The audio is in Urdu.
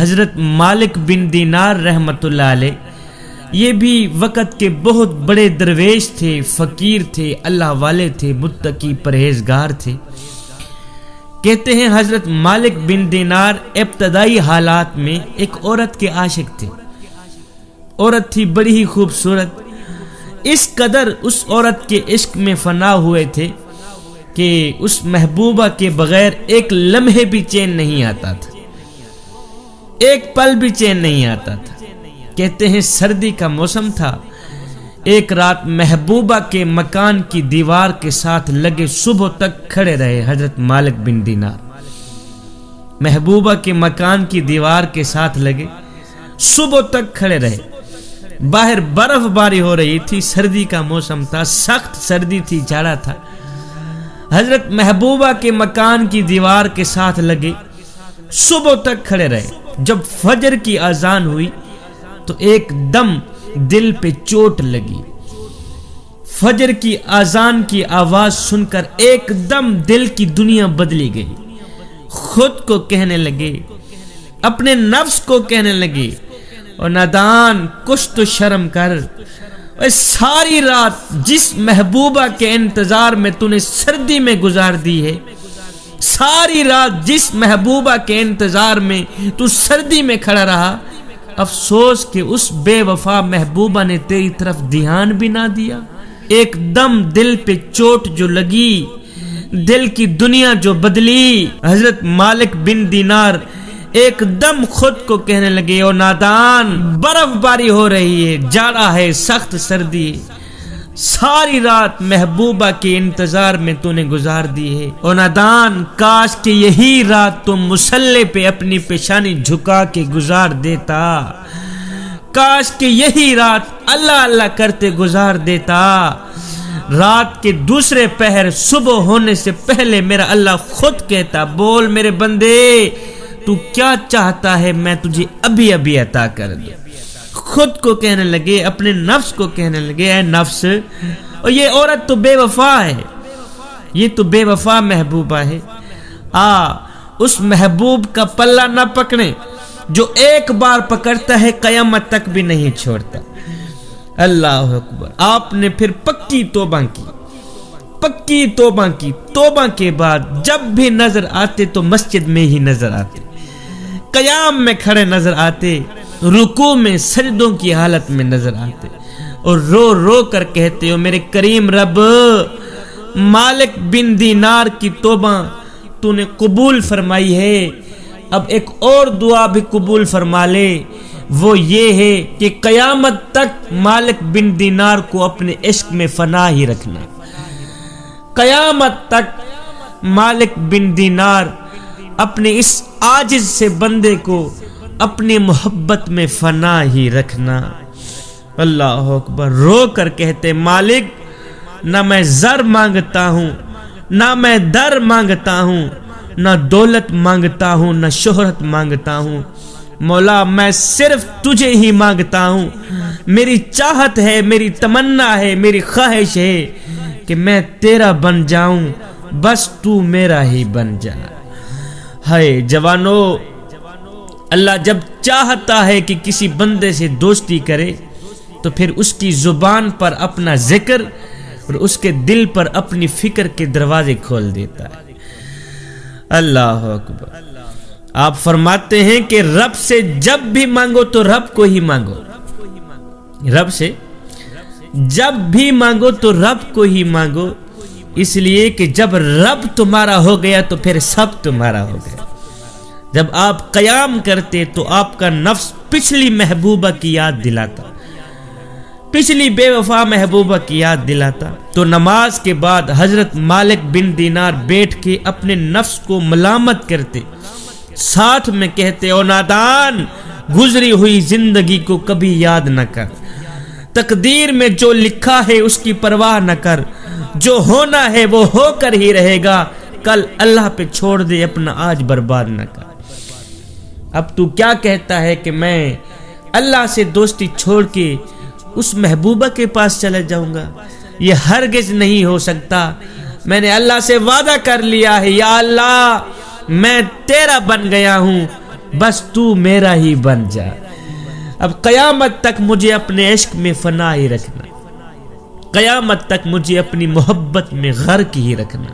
حضرت مالک بن دینار رحمت اللہ علیہ، یہ بھی وقت کے بہت بڑے درویش تھے، فقیر تھے، اللہ والے تھے، متقی پرہیزگار تھے۔ کہتے ہیں حضرت مالک بن دینار ابتدائی حالات میں ایک عورت کے عاشق تھے۔ عورت تھی بڑی ہی خوبصورت، اس قدر اس عورت کے عشق میں فنا ہوئے تھے کہ اس محبوبہ کے بغیر ایک لمحے بھی چین نہیں آتا تھا، ایک پل بھی چین نہیں آتا تھا۔ کہتے ہیں سردی کا موسم تھا، ایک رات محبوبہ کے مکان کی دیوار کے ساتھ لگے صبح تک کھڑے رہے حضرت مالک بن دینار۔ محبوبہ کے مکان کی دیوار کے ساتھ لگے صبح تک کھڑے رہے۔ باہر برف باری ہو رہی تھی، سردی کا موسم تھا، سخت سردی تھی، جاڑا تھا۔ حضرت محبوبہ کے مکان کی دیوار کے ساتھ لگے صبح تک کھڑے رہے۔ جب فجر کی اذان ہوئی تو ایک دم دل پہ چوٹ لگی۔ فجر کی اذان کی آواز سن کر ایک دم دل کی دنیا بدلی گئی۔ خود کو کہنے لگے، اپنے نفس کو کہنے لگے، اور نادان کچھ تو شرم کر، ساری رات جس محبوبہ کے انتظار میں تو نے سردی میں گزار دی ہے، ساری رات جس محبوبہ کے انتظار میں تو سردی میں کھڑا رہا، افسوس کہ اس بے وفا محبوبہ نے تیری طرف دھیان بھی نہ دیا۔ ایک دم دل پہ چوٹ جو لگی، دل کی دنیا جو بدلی، حضرت مالک بن دینار ایک دم خود کو کہنے لگے، او نادان، برف باری ہو رہی ہے، جاڑا ہے، سخت سردی ہے، ساری رات محبوبہ کے انتظار میں تو نے گزار دی ہے، او نادان، کاش کہ یہی رات تم مصلے پہ اپنی پیشانی جھکا کے گزار دیتا، کاش کہ یہی رات اللہ اللہ کرتے گزار دیتا، رات کے دوسرے پہر صبح ہونے سے پہلے میرا اللہ خود کہتا، بول میرے بندے تو کیا چاہتا ہے، میں تجھے ابھی ابھی عطا کر دوں۔ خود کو کہنے لگے، اپنے نفس کو کہنے لگے، اے نفس، اور یہ عورت تو بے وفا ہے، یہ تو بے وفا محبوبہ ہے، اس محبوب کا پلہ نہ پکڑے جو ایک بار پکڑتا ہے قیامت تک بھی نہیں چھوڑتا۔ اللہ اکبر۔ آپ نے پھر پکی توبہ کی، پکی توبہ کی۔ توبہ کے بعد جب بھی نظر آتے تو مسجد میں ہی نظر آتے، قیام میں کھڑے نظر آتے، رکوع میں سجدوں کی حالت میں نظر آتے، اور رو رو کر کہتے ہو، میرے کریم رب، مالک بن دینار کی توبہ تو نے قبول فرمائی ہے، اب ایک اور دعا بھی قبول فرما لے، وہ یہ ہے کہ قیامت تک مالک بن دینار کو اپنے عشق میں فنا ہی رکھنا، قیامت تک مالک بن دینار اپنے اس عاجز سے بندے کو اپنی محبت میں فنا ہی رکھنا۔ اللہ اکبر۔ رو کر کہتے، مالک، نہ میں زر مانگتا ہوں، نہ میں در مانگتا ہوں، نہ دولت مانگتا ہوں، نہ شہرت مانگتا ہوں، مولا میں صرف تجھے ہی مانگتا ہوں، میری چاہت ہے، میری تمنا ہے، میری خواہش ہے کہ میں تیرا بن جاؤں، بس تو میرا ہی بن جا۔ ہائے جوانو، اللہ جب چاہتا ہے کہ کسی بندے سے دوستی کرے تو پھر اس کی زبان پر اپنا ذکر اور اس کے دل پر اپنی فکر کے دروازے کھول دیتا ہے۔ اللہ اکبر۔ آپ فرماتے ہیں کہ رب سے جب بھی مانگو تو رب کو ہی مانگو، رب سے جب بھی مانگو تو رب کو ہی مانگو، اس لیے کہ جب رب تمہارا ہو گیا تو پھر سب تمہارا ہو گیا۔ جب آپ قیام کرتے تو آپ کا نفس پچھلی محبوبہ کی یاد دلاتا، پچھلی بے وفا محبوبہ کی یاد دلاتا۔ تو نماز کے بعد حضرت مالک بن دینار بیٹھ کے اپنے نفس کو ملامت کرتے، ساتھ میں کہتے، او نادان، گزری ہوئی زندگی کو کبھی یاد نہ کر، تقدیر میں جو لکھا ہے اس کی پرواہ نہ کر، جو ہونا ہے وہ ہو کر ہی رہے گا، کل اللہ پہ چھوڑ دے، اپنا آج برباد نہ کر۔ اب تو کیا کہتا ہے کہ میں اللہ سے دوستی چھوڑ کے اس محبوبہ کے پاس چلے جاؤں گا؟ یہ ہرگز نہیں ہو سکتا۔ میں نے اللہ سے وعدہ کر لیا ہے، یا اللہ میں تیرا بن گیا ہوں، بس تو میرا ہی بن جا. اب قیامت تک مجھے اپنے عشق میں فنا ہی رکھنا, قیامت تک مجھے اپنی محبت میں غرق ہی رکھنا.